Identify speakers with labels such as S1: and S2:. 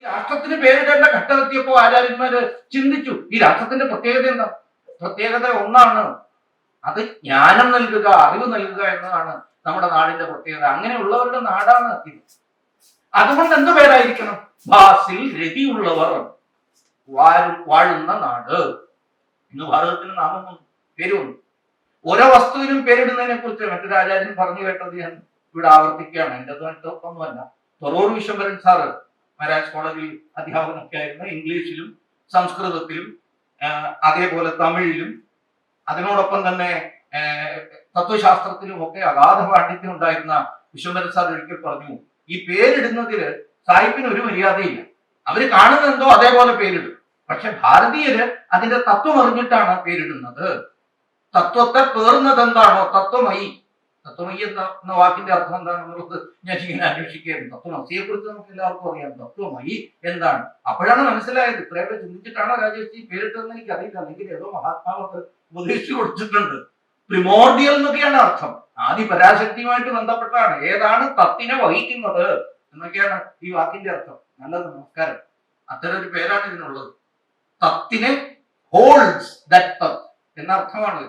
S1: രാഷ്ട്രത്തിന് പേരിടേണ്ട ഘട്ടമെത്തിയപ്പോ ആചാര്യന്മാര് ചിന്തിച്ചു ഈ രാഷ്ട്രത്തിന്റെ പ്രത്യേകത എന്താ? പ്രത്യേകത ഒന്നാണ്, അത് ജ്ഞാനം നൽകുക, അറിവ് നൽകുക എന്നതാണ് നമ്മുടെ നാടിന്റെ പ്രത്യേകത. അങ്ങനെയുള്ളവരുടെ നാടാണ് ഇത്. അതുകൊണ്ട് എന്ത് പേരായിരിക്കണം? ഭാസിൽ രതിയുള്ളവർ വാഴുന്ന നാട് ഇന്ന് ഭാരതത്തിന് നാമം വന്നു, പേര് വന്നു. ഓരോ വസ്തുവിനും പേരിടുന്നതിനെ കുറിച്ച് മറ്റൊരു ആചാര്യൻ പറഞ്ഞു കേട്ടത് ഞാൻ ഇവിടെ ആവർത്തിക്കുകയാണ്. എൻ്റെ ഒന്നുമല്ല. തൊറൂർ വിശ്വംഭരൻ സാറ് മഹാരാജ് കോളേജിൽ അധ്യാപകനൊക്കെ ആയിരുന്നു. ഇംഗ്ലീഷിലും സംസ്കൃതത്തിലും അതേപോലെ തമിഴിലും അതിനോടൊപ്പം തന്നെ തത്വശാസ്ത്രത്തിലും ഒക്കെ അഗാധ പാണ്ഡിത്യം ഉണ്ടായിരുന്ന വിശ്വംഭരൻ സാർ ഒരിക്കൽ പറഞ്ഞു, ഈ പേരിടുന്നതില് സാഹിബിന് ഒരു മര്യാദയില്ല. അവര് കാണുന്നതെന്തോ അതേപോലെ പേരിടും. പക്ഷെ ഭാരതീയര് അതിന്റെ തത്വം അറിഞ്ഞിട്ടാണ് പേരിടുന്നത്. തത്വത്തെ പേർന്നത് എന്താണോ തത്വമയി. തത്വമയി എന്ന വാക്കിന്റെ അർത്ഥം എന്താണെന്നുള്ളത് ഞാൻ ഇങ്ങനെ അന്വേഷിക്കുകയായിരുന്നു. തത്വമസിയെ കുറിച്ച് നമുക്ക് എല്ലാവർക്കും അറിയാം. തത്വമയി എന്താണ്? അപ്പോഴാണ് മനസ്സിലായത്. ഇത്രയൊക്കെ ചിന്തിച്ചിട്ടാണോ രാജേഷ് ഈ പേരിട്ടതെന്ന് എനിക്ക് അറിയില്ല. അല്ലെങ്കിൽ ഏതോ മഹാത്മാവൊക്കെ ഉപദേശിച്ചു കൊടുത്തിട്ടുണ്ട്. പ്രിമോർഡിയൽ എന്നൊക്കെയാണ് അർത്ഥം. ആദി പരാശക്തിയുമായിട്ട് ബന്ധപ്പെട്ടാണ്. ഏതാണ് തത്തിനെ വഹിക്കുന്നത് എന്നൊക്കെയാണ് ഈ വാക്കിന്റെ അർത്ഥം. നല്ലത്, നമസ്കാരം. അത്തരം ഒരു പേരാണ് ഇതിനുള്ളത്. തത്തിനെ ഹോൾഡ്സ് ദാറ്റ് തത്ത് എന്ന അർത്ഥമാണ്.